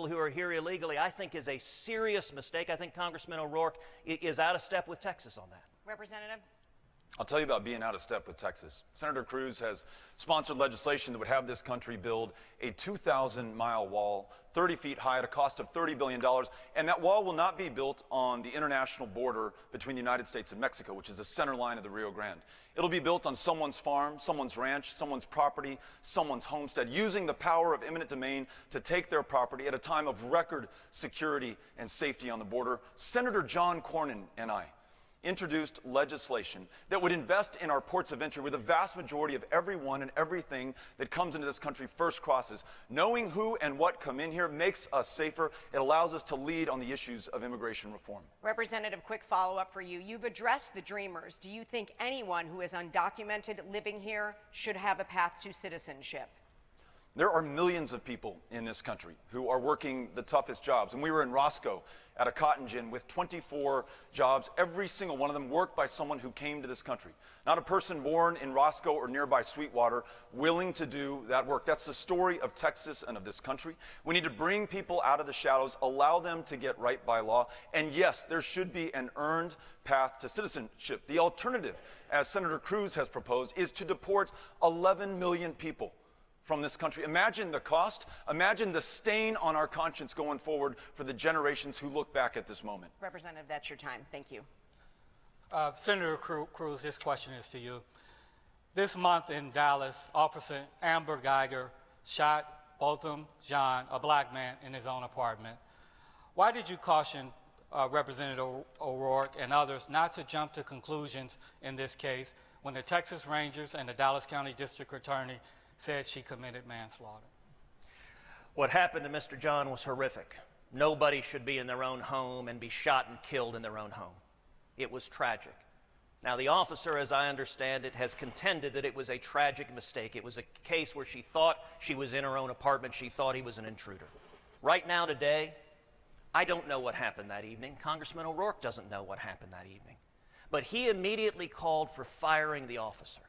who are here illegally, I think is a serious mistake. I think Congressman O'Rourke is out of step with Texas on that. Representative? I'll tell you about being out of step with Texas. Senator Cruz has sponsored legislation that would have this country build a 2,000-mile wall, 30 feet high, at a cost of $30 billion. And that wall will not be built on the international border between the United States and Mexico, which is the center line of the Rio Grande. It'll be built on someone's farm, someone's ranch, someone's property, someone's homestead, using the power of eminent domain to take their property at a time of record security and safety on the border. Senator John Cornyn and I introduced legislation that would invest in our ports of entry, where the vast majority of everyone and everything that comes into this country first crosses. Knowing who and what come in here makes us safer. It allows us to lead on the issues of immigration reform. Representative, quick follow-up for you. You've addressed the Dreamers. Do you think anyone who is undocumented living here should have a path to citizenship? There are millions of people in this country who are working the toughest jobs. And we were in Roscoe at a cotton gin with 24 jobs. Every single one of them worked by someone who came to this country. Not a person born in Roscoe or nearby Sweetwater willing to do that work. That's the story of Texas and of this country. We need to bring people out of the shadows, allow them to get right by law. And yes, there should be an earned path to citizenship. The alternative, as Senator Cruz has proposed, is to deport 11 million people from this country. Imagine the cost. Imagine the stain on our conscience going forward for the generations who look back at this moment. Representative, that's your time. Thank you. Senator Cruz, this question is for you. This month in Dallas, Officer Amber Geiger shot Botham Jean, a black man, in his own apartment. Why did you caution Representative O'Rourke and others not to jump to conclusions in this case when the Texas Rangers and the Dallas County District Attorney said she committed manslaughter? What happened to Mr. John was horrific. Nobody should be in their own home and be shot and killed in their own home. It was tragic. Now, the officer, as I understand it, has contended that it was a tragic mistake. It was a case where she thought she was in her own apartment. She thought he was an intruder. Right now, today, I don't know what happened that evening. Congressman O'Rourke doesn't know what happened that evening. But he immediately called for firing the officer.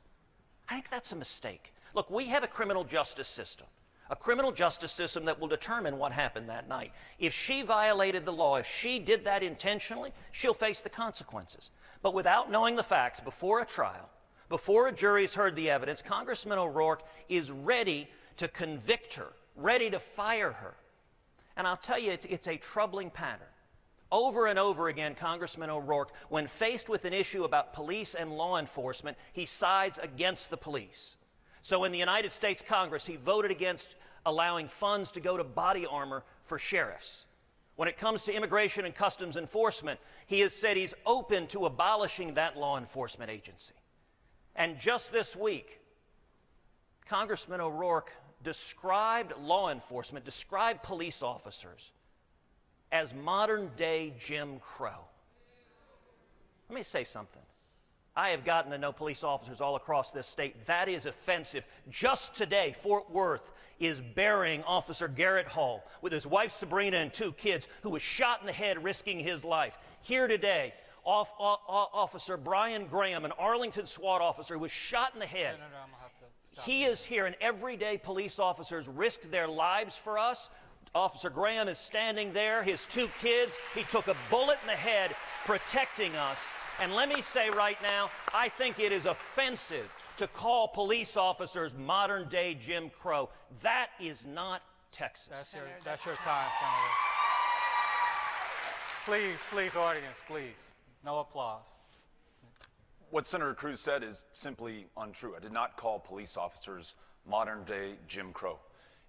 I think that's a mistake. Look, we have a criminal justice system that will determine what happened that night. If she violated the law, if she did that intentionally, she'll face the consequences. But without knowing the facts before a trial, before a jury's heard the evidence, Congressman O'Rourke is ready to convict her, ready to fire her. And I'll tell you, it's a troubling pattern. Over and over again, Congressman O'Rourke, when faced with an issue about police and law enforcement, he sides against the police. So in the United States Congress, he voted against allowing funds to go to body armor for sheriffs. When it comes to immigration and customs enforcement, he has said he's open to abolishing that law enforcement agency. And just this week, Congressman O'Rourke described law enforcement, described police officers as modern-day Jim Crow. Let me say something. I have gotten to know police officers all across this state. That is offensive. Just today, Fort Worth is burying Officer Garrett Hall with his wife Sabrina and 2 kids, who was shot in the head risking his life. Here today, Officer Brian Graham, an Arlington SWAT officer, who was shot in the head. Senator, I'm gonna have to stop. He is here, and everyday police officers risked their lives for us. Officer Graham is standing there, his 2 kids. He took a bullet in the head protecting us. And let me say right now, I think it is offensive to call police officers modern-day Jim Crow. That is not Texas. That's your time, Senator. Please, audience, please. No applause. What Senator Cruz said is simply untrue. I did not call police officers modern-day Jim Crow.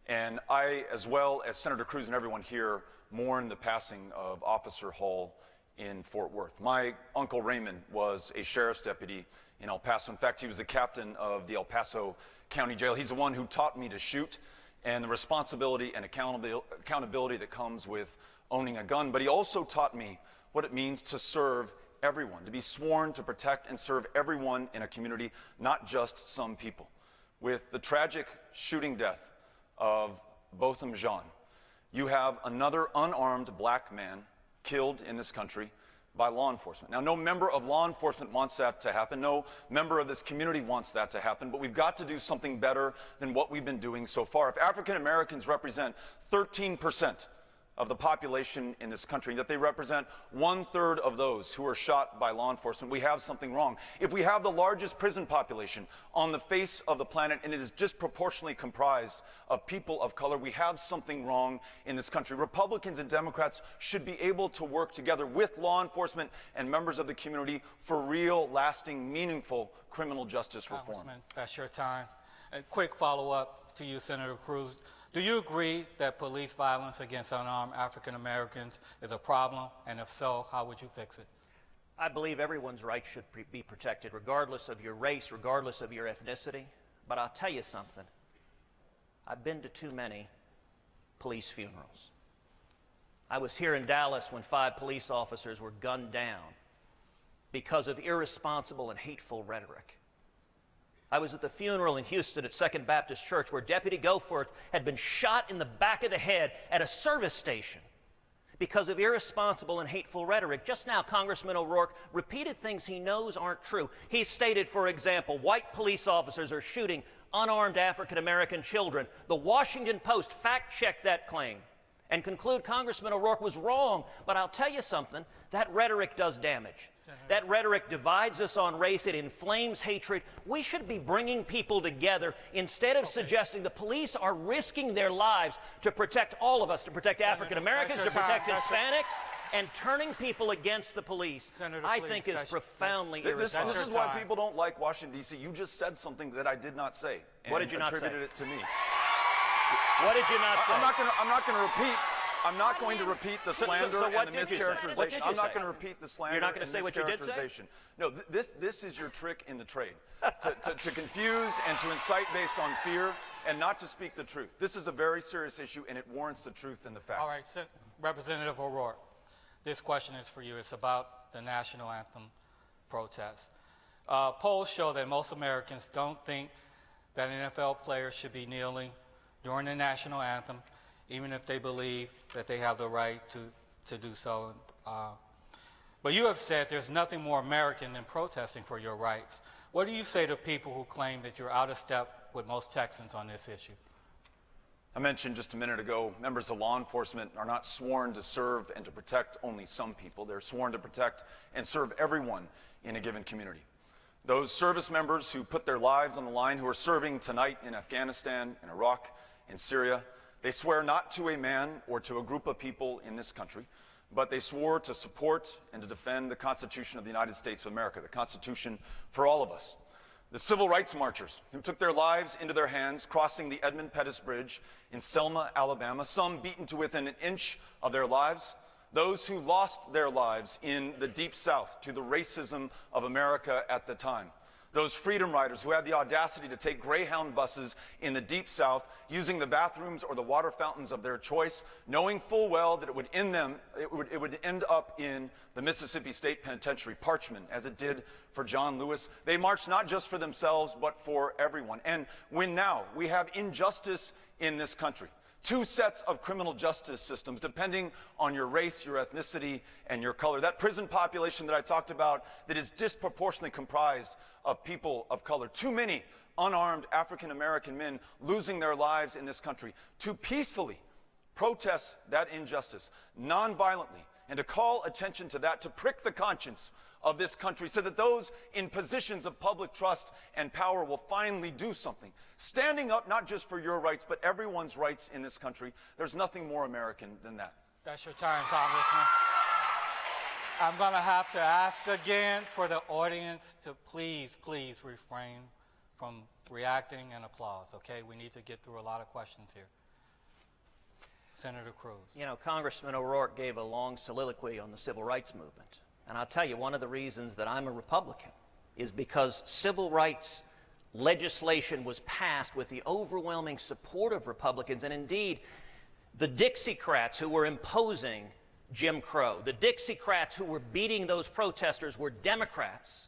And I, as well as Senator Cruz and everyone here, mourn the passing of Officer Hall in Fort Worth. My uncle Raymond was a sheriff's deputy in El Paso. In fact, he was the captain of the El Paso County Jail. He's the one who taught me to shoot and the responsibility and accountability that comes with owning a gun. But he also taught me what it means to serve everyone, to be sworn to protect and serve everyone in a community, not just some people. With the tragic shooting death of Botham Jean, you have another unarmed black man killed in this country by law enforcement. Now, no member of law enforcement wants that to happen. No member of this community wants that to happen, but we've got to do something better than what we've been doing so far. If African Americans represent 13% of the population in this country, that they represent 1/3 of those who are shot by law enforcement, we have something wrong. If we have the largest prison population on the face of the planet and it is disproportionately comprised of people of color, we have something wrong in this country. Republicans and Democrats should be able to work together with law enforcement and members of the community for real, lasting, meaningful criminal justice reform. Congressman, that's your time. A quick follow-up to you, Senator Cruz. Do you agree that police violence against unarmed African Americans is a problem? And if so, how would you fix it? I believe everyone's rights should be protected, regardless of your race, regardless of your ethnicity. But I'll tell you something. I've been to too many police funerals. I was here in Dallas when 5 police officers were gunned down because of irresponsible and hateful rhetoric. I was at the funeral in Houston at Second Baptist Church where Deputy Goforth had been shot in the back of the head at a service station because of irresponsible and hateful rhetoric. Just now, Congressman O'Rourke repeated things he knows aren't true. He stated, for example, white police officers are shooting unarmed African-American children. The Washington Post fact-checked that claim and conclude Congressman O'Rourke was wrong. But I'll tell you something, that rhetoric does damage. Senator. That rhetoric divides us on race. It inflames hatred. We should be bringing people together instead of suggesting the police are risking their lives to protect all of us, to protect African Americans, to protect Hispanics, and turning people against the police, Senator, I please, think is profoundly This irresponsible. is why people don't like Washington, D.C. You just said something that I did not say. What did you not say? Attributed it to me. What did you not say? I'm not going to repeat the slander so and what the did you say? What mischaracterization. did you I'm not say? going to repeat the slander You're not going and to say what you did say? mischaracterization. No, this is your trick in the trade. to confuse and to incite based on fear and not to speak the truth. This is a very serious issue and it warrants the truth and the facts. All right, Representative O'Rourke, this question is for you. It's about the national anthem protest. Polls show that most Americans don't think that NFL players should be kneeling during the national anthem, even if they believe that they have the right to do so. But you have said there's nothing more American than protesting for your rights. What do you say to people who claim that you're out of step with most Texans on this issue? I mentioned just a minute ago, members of law enforcement are not sworn to serve and to protect only some people. They're sworn to protect and serve everyone in a given community. Those service members who put their lives on the line, who are serving tonight in Afghanistan, in Iraq, in Syria, they swear not to a man or to a group of people in this country, but they swore to support and to defend the Constitution of the United States of America, the Constitution for all of us. The civil rights marchers who took their lives into their hands crossing the Edmund Pettus Bridge in Selma, Alabama, some beaten to within an inch of their lives, those who lost their lives in the Deep South to the racism of America at the time. Those freedom riders who had the audacity to take Greyhound buses in the Deep South, using the bathrooms or the water fountains of their choice, knowing full well that it would end up in the Mississippi State Penitentiary, Parchman, as it did for John Lewis. They marched not just for themselves, but for everyone. And when now we have injustice in this country, 2 sets of criminal justice systems, depending on your race, your ethnicity, and your color. That prison population that I talked about that is disproportionately comprised of people of color. Too many unarmed African-American men losing their lives in this country. To peacefully protest that injustice, nonviolently, and to call attention to that, to prick the conscience of this country so that those in positions of public trust and power will finally do something. Standing up not just for your rights, but everyone's rights in this country. There's nothing more American than that. That's your time, Congressman. I'm going to have to ask again for the audience to please refrain from reacting and applause, okay? We need to get through a lot of questions here. Senator Cruz. You know, Congressman O'Rourke gave a long soliloquy on the civil rights movement. And I'll tell you, one of the reasons that I'm a Republican is because civil rights legislation was passed with the overwhelming support of Republicans. And indeed, the Dixiecrats who were imposing Jim Crow, the Dixiecrats who were beating those protesters were Democrats.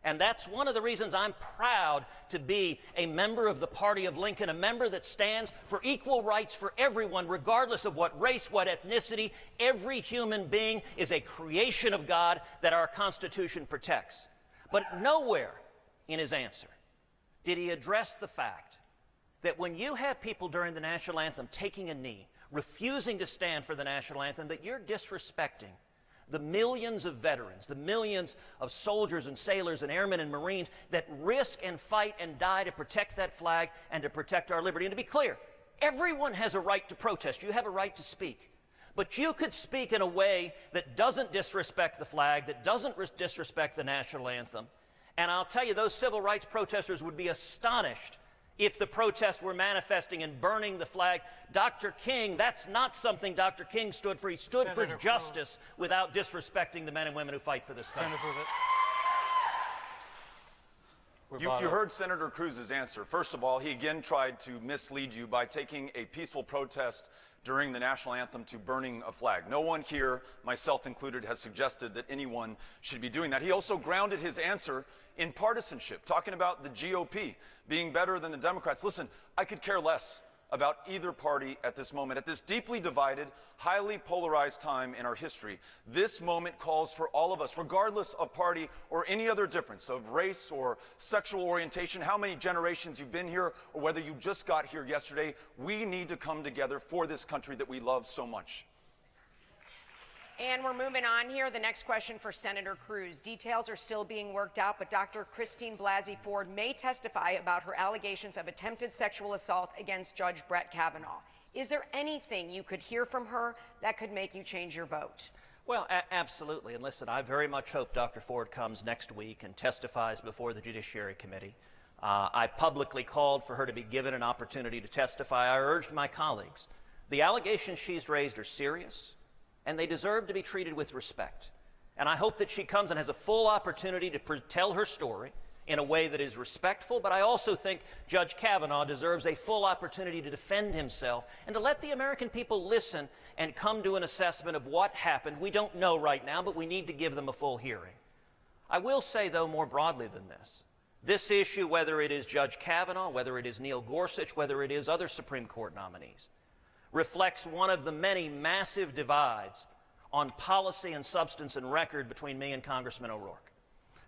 And that's one of the reasons I'm proud to be a member of the Party of Lincoln, a member that stands for equal rights for everyone, regardless of what race, what ethnicity. Every human being is a creation of God that our Constitution protects. But nowhere in his answer did he address the fact that when you have people during the national anthem taking a knee, refusing to stand for the national anthem, that you're disrespecting the millions of veterans, the millions of soldiers and sailors and airmen and Marines that risk and fight and die to protect that flag and to protect our liberty. And to be clear, everyone has a right to protest. You have a right to speak. But you could speak in a way that doesn't disrespect the flag, that doesn't disrespect the national anthem. And I'll tell you, those civil rights protesters would be astonished if the protests were manifesting and burning the flag. Dr. King, that's not something Dr. King stood for. He stood for justice without disrespecting the men and women who fight for this country. You heard Senator Cruz's answer. First of all, he again tried to mislead you by taking a peaceful protest during the national anthem to burning a flag. No one here, myself included, has suggested that anyone should be doing that. He also grounded his answer in partisanship, talking about the GOP being better than the Democrats. Listen, I could care less about either party at this moment. At this deeply divided, highly polarized time in our history, this moment calls for all of us, regardless of party or any other difference of race or sexual orientation, how many generations you've been here, or whether you just got here yesterday. We need to come together for this country that we love so much. And we're moving on here. The next question for Senator Cruz. Details are still being worked out, but Dr. Christine Blasey Ford may testify about her allegations of attempted sexual assault against Judge Brett Kavanaugh. Is there anything you could hear from her that could make you change your vote? Well, absolutely. And listen, I very much hope Dr. Ford comes next week and testifies before the Judiciary Committee. I publicly called for her to be given an opportunity to testify. I urged my colleagues. The allegations she's raised are serious, and they deserve to be treated with respect. And I hope that she comes and has a full opportunity to tell her story in a way that is respectful, but I also think Judge Kavanaugh deserves a full opportunity to defend himself and to let the American people listen and come to an assessment of what happened. We don't know right now, but we need to give them a full hearing. I will say, though, more broadly than this issue, whether it is Judge Kavanaugh, whether it is Neil Gorsuch, whether it is other Supreme Court nominees, reflects one of the many massive divides on policy and substance and record between me and Congressman O'Rourke.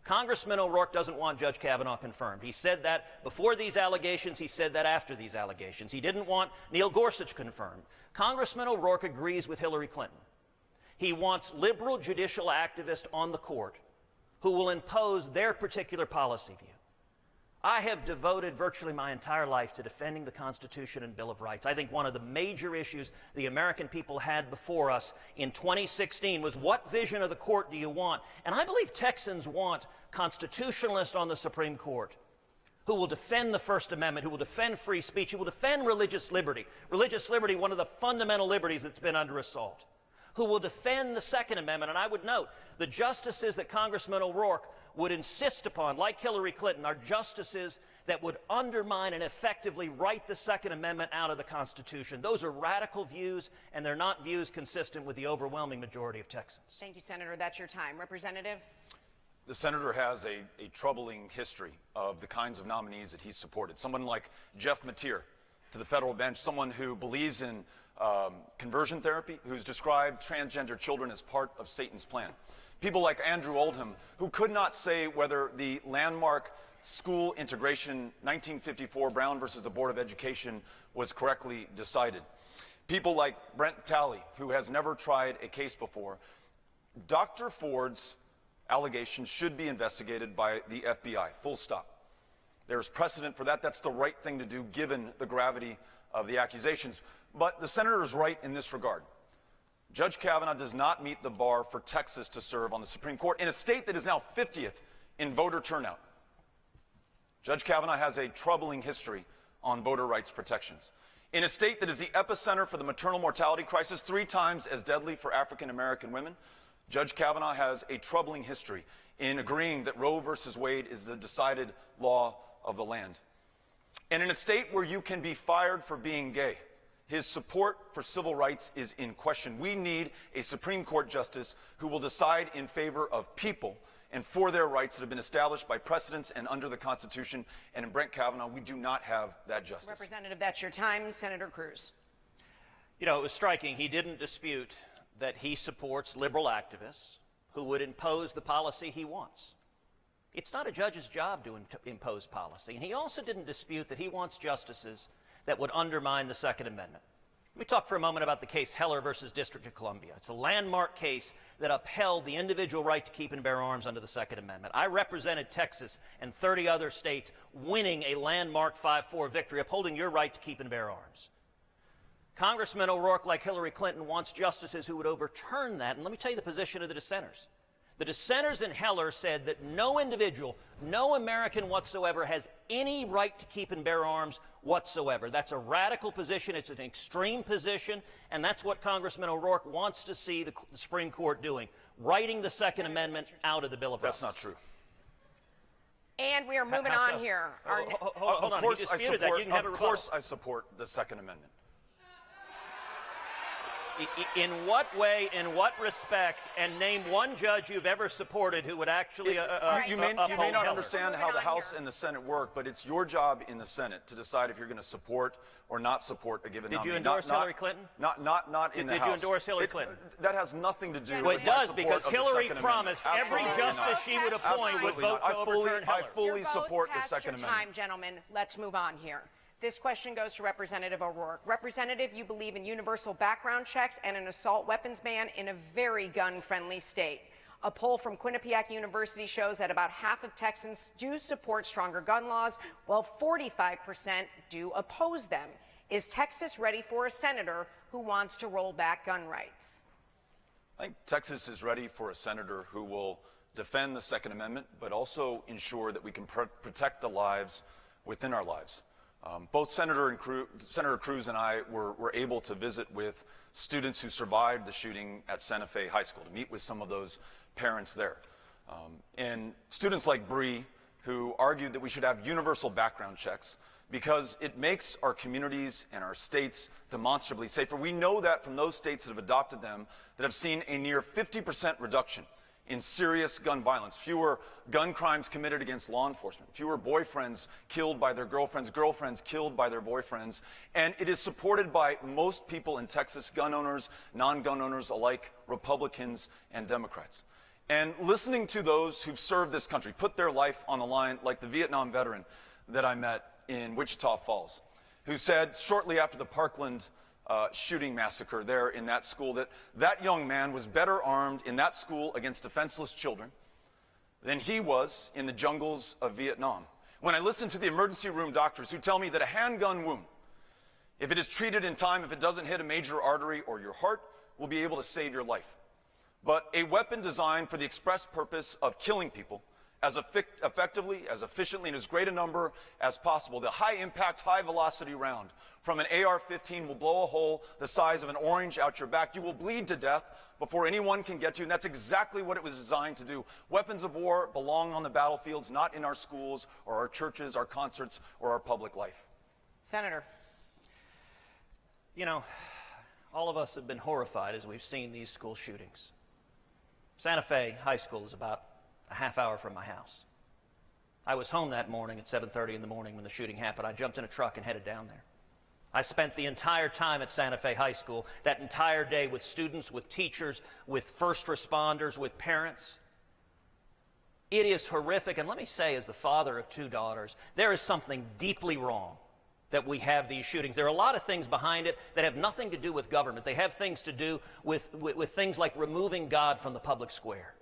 Congressman O'Rourke doesn't want Judge Kavanaugh confirmed. He said that before these allegations. He said that after these allegations. He didn't want Neil Gorsuch confirmed. Congressman O'Rourke agrees with Hillary Clinton. He wants liberal judicial activists on the court who will impose their particular policy view. I have devoted virtually my entire life to defending the Constitution and Bill of Rights. I think one of the major issues the American people had before us in 2016 was, what vision of the court do you want? And I believe Texans want constitutionalists on the Supreme Court who will defend the First Amendment, who will defend free speech, who will defend religious liberty. Religious liberty, one of the fundamental liberties that's been under assault. Who will defend the Second Amendment. And I would note, the justices that Congressman O'Rourke would insist upon, like Hillary Clinton, are justices that would undermine and effectively write the Second Amendment out of the Constitution. Those are radical views, and they're not views consistent with the overwhelming majority of Texans. Thank you, Senator. That's your time. Representative? The senator has a troubling history of the kinds of nominees that he's supported. Someone like Jeff Mateer to the federal bench, someone who believes in conversion therapy, who's described transgender children as part of Satan's plan. People like Andrew Oldham, who could not say whether the landmark school integration 1954 Brown versus the Board of Education was correctly decided. People like Brent Talley, who has never tried a case before. Dr. Ford's allegations should be investigated by the FBI, full stop. There's precedent for that. That's the right thing to do given the gravity of the accusations. But the senator is right in this regard. Judge Kavanaugh does not meet the bar for Texas to serve on the Supreme Court in a state that is now 50th in voter turnout. Judge Kavanaugh has a troubling history on voter rights protections. In a state that is the epicenter for the maternal mortality crisis, 3 times as deadly for African American women, Judge Kavanaugh has a troubling history in agreeing that Roe versus Wade is the decided law of the land. And in a state where you can be fired for being gay, his support for civil rights is in question. We need a Supreme Court justice who will decide in favor of people and for their rights that have been established by precedents and under the Constitution. And in Brett Kavanaugh, we do not have that justice. Representative, that's your time. Senator Cruz. You know, it was striking. He didn't dispute that he supports liberal activists who would impose the policy he wants. It's not a judge's job to impose policy. And he also didn't dispute that he wants justices that would undermine the Second Amendment. Let me talk for a moment about the case Heller versus District of Columbia. It's a landmark case that upheld the individual right to keep and bear arms under the Second Amendment. I represented Texas and 30 other states winning a landmark 5-4 victory, upholding your right to keep and bear arms. Congressman O'Rourke, like Hillary Clinton, wants justices who would overturn that. And let me tell you the position of the dissenters. The dissenters in Heller said that no individual, no American whatsoever has any right to keep and bear arms whatsoever. That's a radical position. It's an extreme position. And that's what Congressman O'Rourke wants to see the Supreme Court doing, writing the Second Amendment out of the Bill of Rights. That's not true. And we are moving on here. Hold on. He disputed that. You can have a rebuttal. Of course I support the Second Amendment. In what way, in what respect, and name one judge you've ever supported who would actually you may not Heller. understand how the House and the Senate work, but it's your job in the Senate to decide if you're going to support or not support a given nominee. Did you endorse Hillary Clinton? Not in the House. Did you endorse Hillary Clinton? That has nothing to do Well, with it my does, support because of the Hillary Second promised Amendment. every Absolutely justice not. she would appoint would vote to overturn I Heller. fully support the Past Second your Amendment. time, gentlemen. Let's move on here. This question goes to Representative O'Rourke. Representative, you believe in universal background checks and an assault weapons ban in a very gun-friendly state. A poll from Quinnipiac University shows that about half of Texans do support stronger gun laws, while 45% do oppose them. Is Texas ready for a senator who wants to roll back gun rights? I think Texas is ready for a senator who will defend the Second Amendment, but also ensure that we can protect the lives within our lives. Both Senator Cruz and I were able to visit with students who survived the shooting at Santa Fe High School, to meet with some of those parents there. And students like Bree, who argued that we should have universal background checks because it makes our communities and our states demonstrably safer. We know that from those states that have adopted them that have seen a near 50% reduction in serious gun violence, fewer gun crimes committed against law enforcement, fewer boyfriends killed by their girlfriends, girlfriends killed by their boyfriends, and it is supported by most people in Texas, gun owners, non-gun owners alike, Republicans and Democrats. And listening to those who've served this country, put their life on the line, like the Vietnam veteran that I met in Wichita Falls, who said shortly after the Parkland shooting massacre there in that school that young man was better armed in that school against defenseless children than he was in the jungles of Vietnam. When I listen to the emergency room doctors who tell me that a handgun wound, if it is treated in time, if it doesn't hit a major artery or your heart, will be able to save your life. But a weapon designed for the express purpose of killing people as effectively, as efficiently, and as great a number as possible. The high-impact, high-velocity round from an AR-15 will blow a hole the size of an orange out your back. You will bleed to death before anyone can get to you, and that's exactly what it was designed to do. Weapons of war belong on the battlefields, not in our schools or our churches, our concerts, or our public life. Senator. You know, all of us have been horrified as we've seen these school shootings. Santa Fe High School is about a half hour from my house. I was home that morning at 7:30 in the morning when the shooting happened. I jumped in a truck and headed down there. I spent the entire time at Santa Fe High School, that entire day, with students, with teachers, with first responders, with parents. It is horrific, and let me say, as the father of two daughters, there is something deeply wrong that we have these shootings. There are a lot of things behind it that have nothing to do with government. They have things to do with things like removing God from the public square,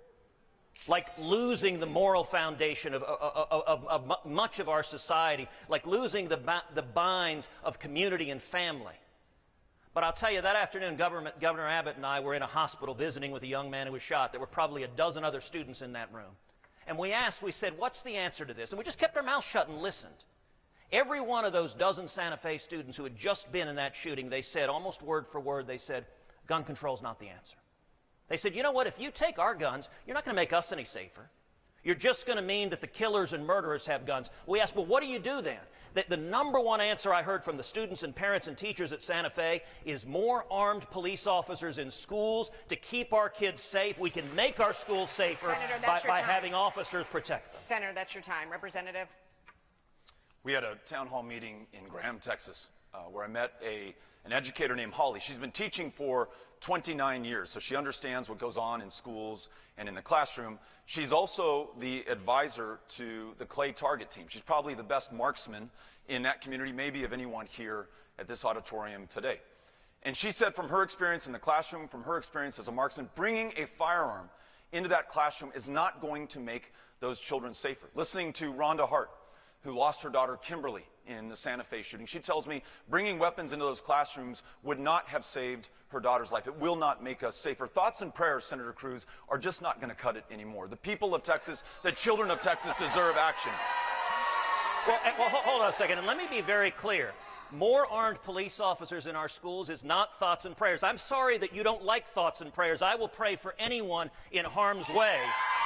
like losing the moral foundation of much of our society, like losing the binds of community and family. But I'll tell you, that afternoon, Governor Abbott and I were in a hospital visiting with a young man who was shot. There were probably a dozen other students in that room. And we said, what's the answer to this? And we just kept our mouths shut and listened. Every one of those dozen Santa Fe students who had just been in that shooting, they said, almost word for word, they said, gun control's not the answer. They said, you know what, if you take our guns, you're not going to make us any safer. You're just going to mean that the killers and murderers have guns. We asked, well, what do you do then? The number one answer I heard from the students and parents and teachers at Santa Fe is more armed police officers in schools to keep our kids safe. We can make our schools safer by having officers protect them. Senator, that's your time. Representative. We had a town hall meeting in Graham, Texas, where I met an educator named Holly. She's been teaching for 29 years, so she understands what goes on in schools and in the classroom. She's also the advisor to the Clay Target team. She's probably the best marksman in that community, maybe of anyone here at this auditorium today. And she said from her experience in the classroom, from her experience as a marksman, bringing a firearm into that classroom is not going to make those children safer. Listening to Rhonda Hart, who lost her daughter Kimberly in the Santa Fe shooting, she tells me bringing weapons into those classrooms would not have saved her daughter's life. It will not make us safer. Thoughts and prayers, Senator Cruz, are just not going to cut it anymore. The people of Texas, the children of Texas deserve action. Well, hold on a second, and let me be very clear. More armed police officers in our schools is not thoughts and prayers. I'm sorry that you don't like thoughts and prayers. I will pray for anyone in harm's way,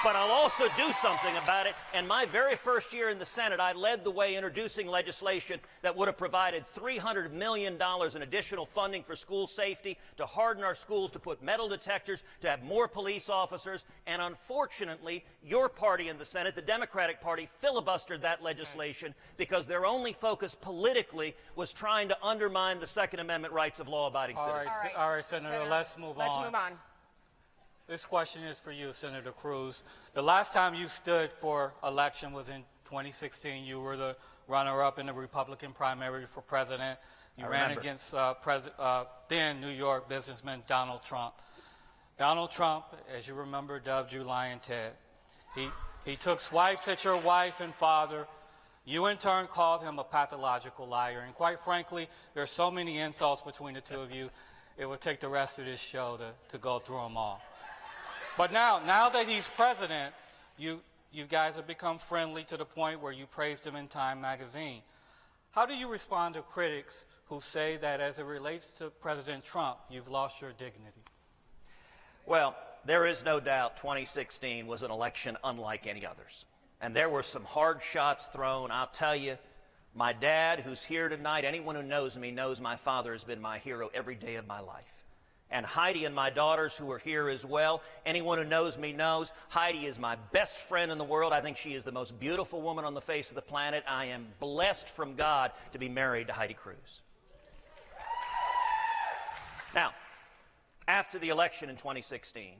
but I'll also do something about it. And my very first year in the Senate, I led the way introducing legislation that would have provided $300 million in additional funding for school safety, to harden our schools, to put metal detectors, to have more police officers. And unfortunately, your party in the Senate, the Democratic Party, filibustered that legislation because their only focus politically was trying to undermine the Second Amendment rights of law-abiding citizens. All right, Senator, let's move on. Let's move on. This question is for you, Senator Cruz. The last time you stood for election was in 2016. You were the runner-up in the Republican primary for president. You ran against then New York businessman Donald Trump. Donald Trump, as you remember, dubbed you Lion Ted. He took swipes at your wife and father. You, in turn, called him a pathological liar. And quite frankly, there are so many insults between the two of you, it would take the rest of this show to go through them all. But now that he's president, you guys have become friendly to the point where you praised him in Time magazine. How do you respond to critics who say that as it relates to President Trump, you've lost your dignity? Well, there is no doubt 2016 was an election unlike any others. And there were some hard shots thrown. I'll tell you, my dad, who's here tonight, anyone who knows me knows my father has been my hero every day of my life. And Heidi and my daughters, who are here as well, anyone who knows me knows Heidi is my best friend in the world. I think she is the most beautiful woman on the face of the planet. I am blessed from God to be married to Heidi Cruz. Now, after the election in 2016,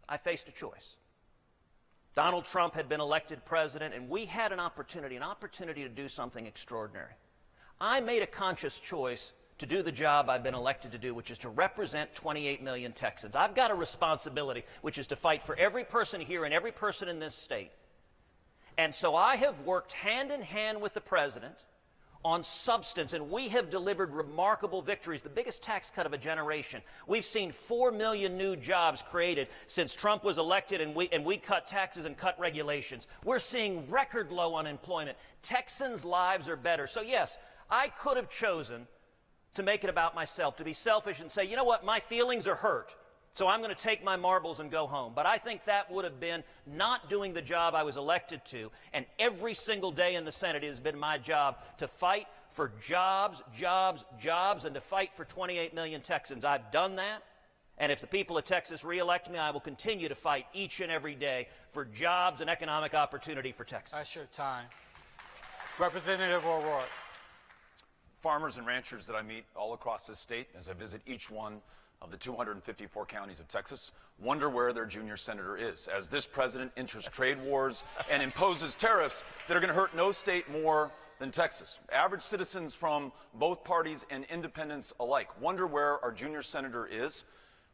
I faced a choice. Donald Trump had been elected president, and we had an opportunity to do something extraordinary. I made a conscious choice to do the job I've been elected to do, which is to represent 28 million Texans. I've got a responsibility, which is to fight for every person here and every person in this state. And so I have worked hand in hand with the president on substance, and we have delivered remarkable victories, the biggest tax cut of a generation. We've seen 4 million new jobs created since Trump was elected, and we cut taxes and cut regulations. We're seeing record low unemployment. Texans' lives are better. So yes, I could have chosen to make it about myself, to be selfish and say, you know what, my feelings are hurt, so I'm going to take my marbles and go home. But I think that would have been not doing the job I was elected to. And every single day in the Senate, it has been my job to fight for jobs, jobs, jobs, and to fight for 28 million Texans. I've done that. And if the people of Texas re-elect me, I will continue to fight each and every day for jobs and economic opportunity for Texas. That's your time. Representative O'Rourke. Farmers and ranchers that I meet all across this state as I visit each one of the 254 counties of Texas wonder where their junior senator is, as this president enters trade wars and imposes tariffs that are going to hurt no state more than Texas. Average citizens from both parties and independents alike wonder where our junior senator is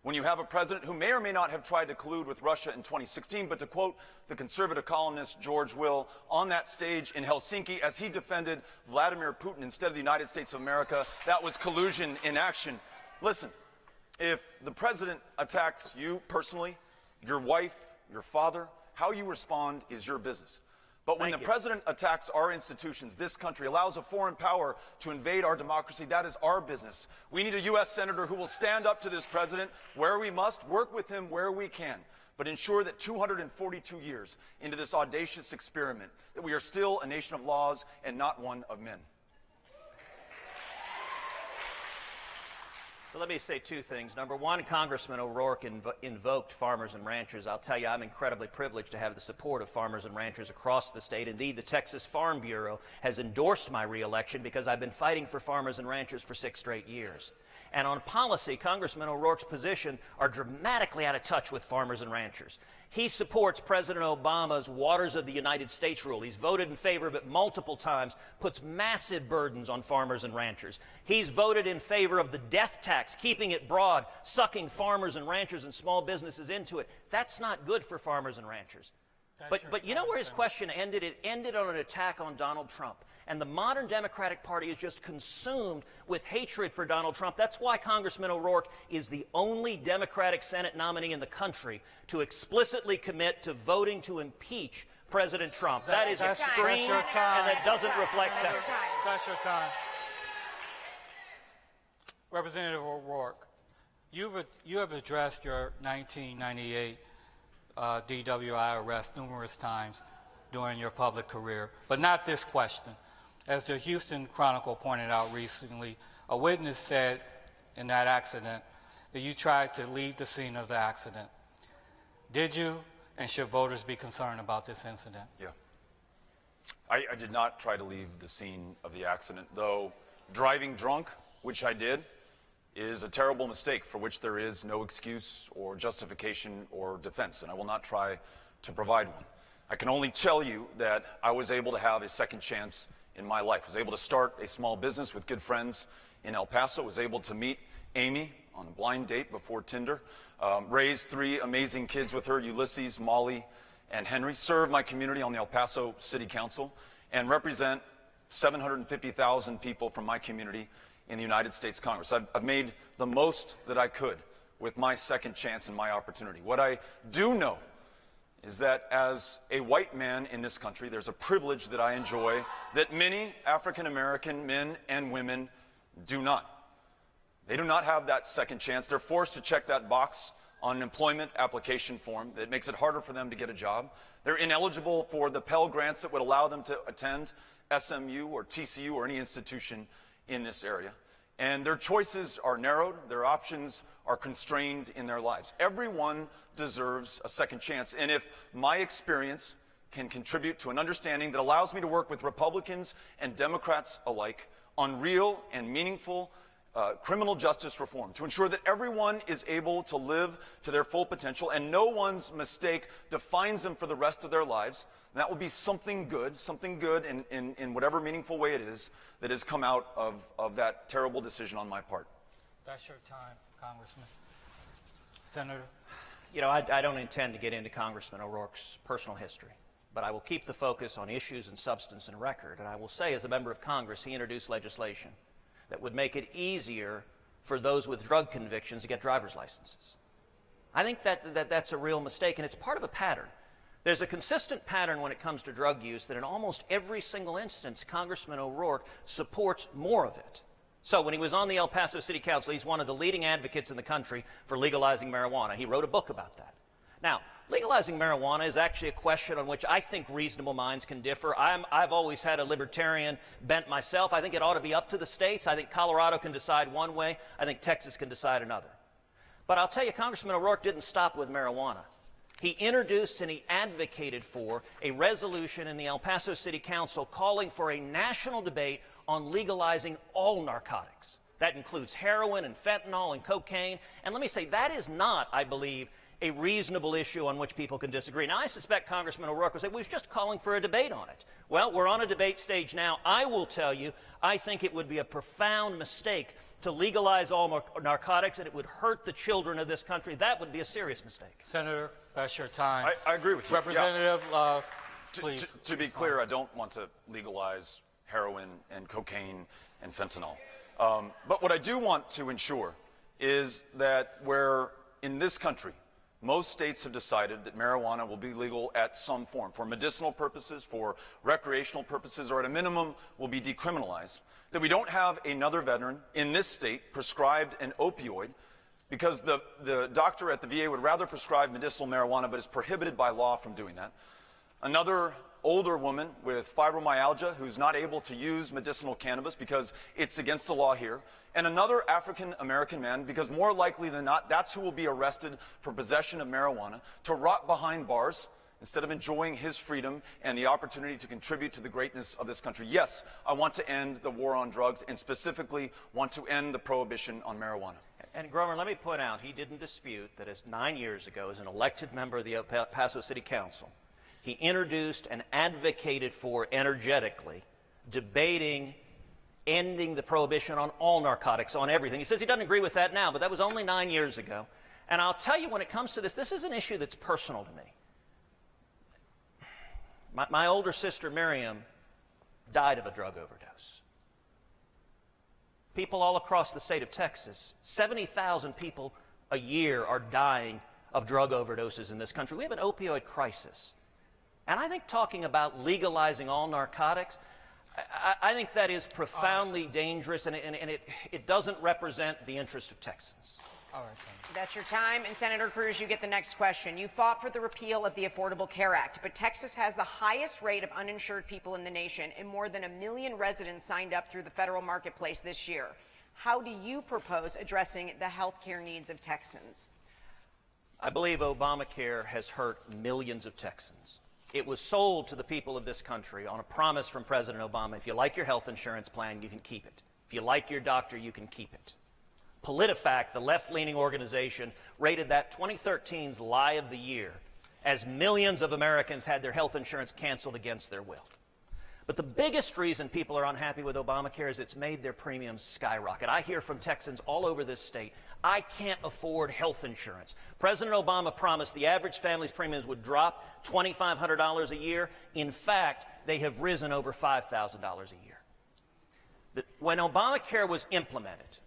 when you have a president who may or may not have tried to collude with Russia in 2016, but to quote the conservative columnist George Will on that stage in Helsinki as he defended Vladimir Putin instead of the United States of America, that was collusion in action. Listen, if the president attacks you personally, your wife, your father, how you respond is your business. But when the president attacks our institutions, this country, allows a foreign power to invade our democracy, that is our business. We need a U.S. senator who will stand up to this president where we must, work with him where we can, but ensure that 242 years into this audacious experiment, that we are still a nation of laws and not one of men. So let me say two things. Number one, Congressman O'Rourke invoked farmers and ranchers. I'll tell you, I'm incredibly privileged to have the support of farmers and ranchers across the state. Indeed, the Texas Farm Bureau has endorsed my reelection because I've been fighting for farmers and ranchers for 6 straight years. And on policy, Congressman O'Rourke's position are dramatically out of touch with farmers and ranchers. He supports President Obama's Waters of the United States rule. He's voted in favor of it multiple times, puts massive burdens on farmers and ranchers. He's voted in favor of the death tax, keeping it broad, sucking farmers and ranchers and small businesses into it. That's not good for farmers and ranchers. But you know where his question ended? It ended on an attack on Donald Trump. And the modern Democratic Party is just consumed with hatred for Donald Trump. That's why Congressman O'Rourke is the only Democratic Senate nominee in the country to explicitly commit to voting to impeach President Trump. That is extreme, and that doesn't reflect Texas. That's your time. Representative O'Rourke, you have addressed your 1998 DWI arrest numerous times during your public career, but not this question. As the Houston Chronicle pointed out recently, a witness said in that accident that you tried to leave the scene of the accident. Did you, and should voters be concerned about this incident? Yeah. I did not try to leave the scene of the accident, though driving drunk, which I did, is a terrible mistake for which there is no excuse or justification or defense, and I will not try to provide one. I can only tell you that I was able to have a second chance in my life. I was able to start a small business with good friends in El Paso, was able to meet Amy on a blind date before Tinder, raised 3 amazing kids with her, Ulysses, Molly, and Henry, serve my community on the El Paso City Council, and represent 750,000 people from my community in the United States Congress. I've made the most that I could with my second chance and my opportunity. What I do know is that as a white man in this country, there's a privilege that I enjoy that many African-American men and women do not. They do not have that second chance. They're forced to check that box on an employment application form that makes it harder for them to get a job. They're ineligible for the Pell Grants that would allow them to attend SMU or TCU or any institution in this area. And their choices are narrowed, their options are constrained in their lives. Everyone deserves a second chance. And if my experience can contribute to an understanding that allows me to work with Republicans and Democrats alike on real and meaningful criminal justice reform, to ensure that everyone is able to live to their full potential and no one's mistake defines them for the rest of their lives, that will be something good in whatever meaningful way it is that has come out of that terrible decision on my part. That's your time, Congressman. Senator? You know, I don't intend to get into Congressman O'Rourke's personal history, but I will keep the focus on issues and substance and record. And I will say, as a member of Congress, he introduced legislation that would make it easier for those with drug convictions to get driver's licenses. I think that's a real mistake, and it's part of a pattern. There's a consistent pattern when it comes to drug use that in almost every single instance, Congressman O'Rourke supports more of it. So when he was on the El Paso City Council, he's one of the leading advocates in the country for legalizing marijuana. He wrote a book about that. Now, legalizing marijuana is actually a question on which I think reasonable minds can differ. I've always had a libertarian bent myself. I think it ought to be up to the states. I think Colorado can decide one way. I think Texas can decide another. But I'll tell you, Congressman O'Rourke didn't stop with marijuana. He introduced and he advocated for a resolution in the El Paso City Council calling for a national debate on legalizing all narcotics. That includes heroin and fentanyl and cocaine. And let me say, that is not, I believe, a reasonable issue on which people can disagree. Now, I suspect Congressman O'Rourke will say, we was just calling for a debate on it. Well, we're on a debate stage now. I will tell you, I think it would be a profound mistake to legalize all narcotics, and it would hurt the children of this country. That would be a serious mistake. Senator, that's your time. I agree with you. Representative, please. To be clear, I don't want to legalize heroin and cocaine and fentanyl. But what I do want to ensure is that where in this country, most states have decided that marijuana will be legal at some form, for medicinal purposes, for recreational purposes, or at a minimum will be decriminalized, that we don't have another veteran in this state prescribed an opioid because the doctor at the VA would rather prescribe medicinal marijuana but is prohibited by law from doing that. Another older woman with fibromyalgia who's not able to use medicinal cannabis because it's against the law here, and another African-American man, because more likely than not, that's who will be arrested for possession of marijuana, to rot behind bars instead of enjoying his freedom and the opportunity to contribute to the greatness of this country. Yes, I want to end the war on drugs and specifically want to end the prohibition on marijuana. And Grover, let me point out, he didn't dispute that as 9 years ago, as an elected member of the El Paso City Council, he introduced and advocated for energetically debating ending the prohibition on all narcotics, on everything. He says he doesn't agree with that now, but that was only 9 years ago. And I'll tell you, when it comes to this is an issue that's personal to me. My older sister, Miriam, died of a drug overdose. People all across the state of Texas, 70,000 people a year are dying of drug overdoses in this country. We have an opioid crisis. And I think talking about legalizing all narcotics, I think that is profoundly dangerous, and it doesn't represent the interest of Texans. All right, Senator. That's your time. And Senator Cruz, you get the next question. You fought for the repeal of the Affordable Care Act, but Texas has the highest rate of uninsured people in the nation, and more than 1 million residents signed up through the federal marketplace this year. How do you propose addressing the health care needs of Texans? I believe Obamacare has hurt millions of Texans. It was sold to the people of this country on a promise from President Obama: if you like your health insurance plan, you can keep it. If you like your doctor, you can keep it. PolitiFact, the left-leaning organization, rated that 2013's lie of the year as millions of Americans had their health insurance canceled against their will. But the biggest reason people are unhappy with Obamacare is it's made their premiums skyrocket. I hear from Texans all over this state, I can't afford health insurance. President Obama promised the average family's premiums would drop $2,500 a year. In fact, they have risen over $5,000 a year. When Obamacare was implemented,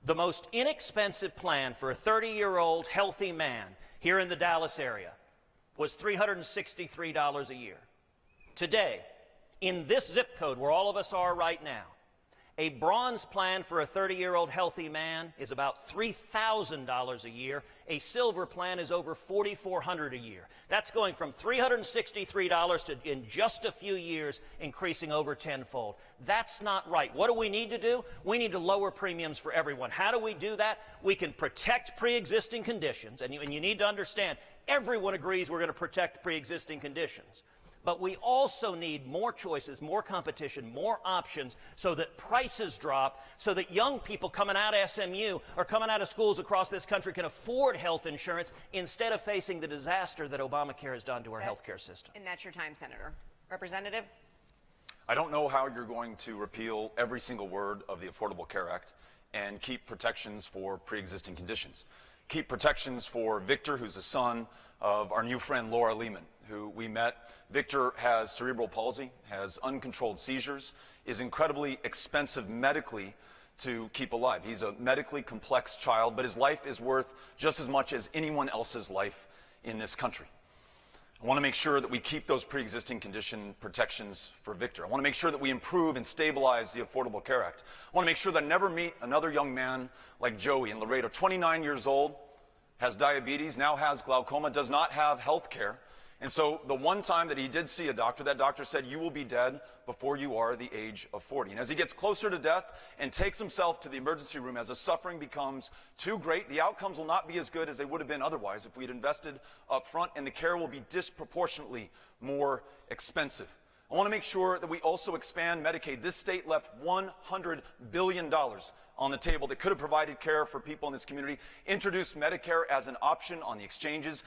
the most inexpensive plan for a 30-year-old healthy man here in the Dallas area was $363 a year. Today, in this zip code where all of us are right now, a bronze plan for a 30-year-old healthy man is about $3,000 a year. A silver plan is over $4,400 a year. That's going from $363 to, in just a few years, increasing over tenfold. That's not right. What do we need to do? We need to lower premiums for everyone. How do we do that? We can protect pre-existing conditions, and you need to understand, everyone agrees we're going to protect pre-existing conditions. But we also need more choices, more competition, more options so that prices drop, so that young people coming out of SMU or coming out of schools across this country can afford health insurance instead of facing the disaster that Obamacare has done to our health care system. And that's your time, Senator. Representative? I don't know how you're going to repeal every single word of the Affordable Care Act and keep protections for pre-existing conditions. Keep protections for Victor, who's the son of our new friend Laura Lehman, who we met. Victor has cerebral palsy, has uncontrolled seizures, is incredibly expensive medically to keep alive. He's a medically complex child, but his life is worth just as much as anyone else's life in this country. I want to make sure that we keep those pre-existing condition protections for Victor. I want to make sure that we improve and stabilize the Affordable Care Act. I want to make sure that I never meet another young man like Joey in Laredo, 29 years old, has diabetes, now has glaucoma, does not have health care. And so the one time that he did see a doctor, that doctor said, you will be dead before you are the age of 40. And as he gets closer to death and takes himself to the emergency room, as the suffering becomes too great, the outcomes will not be as good as they would have been otherwise if we had invested up front, and the care will be disproportionately more expensive. I want to make sure that we also expand Medicaid. This state left $100 billion on the table that could have provided care for people in this community, introduced Medicare as an option on the exchanges,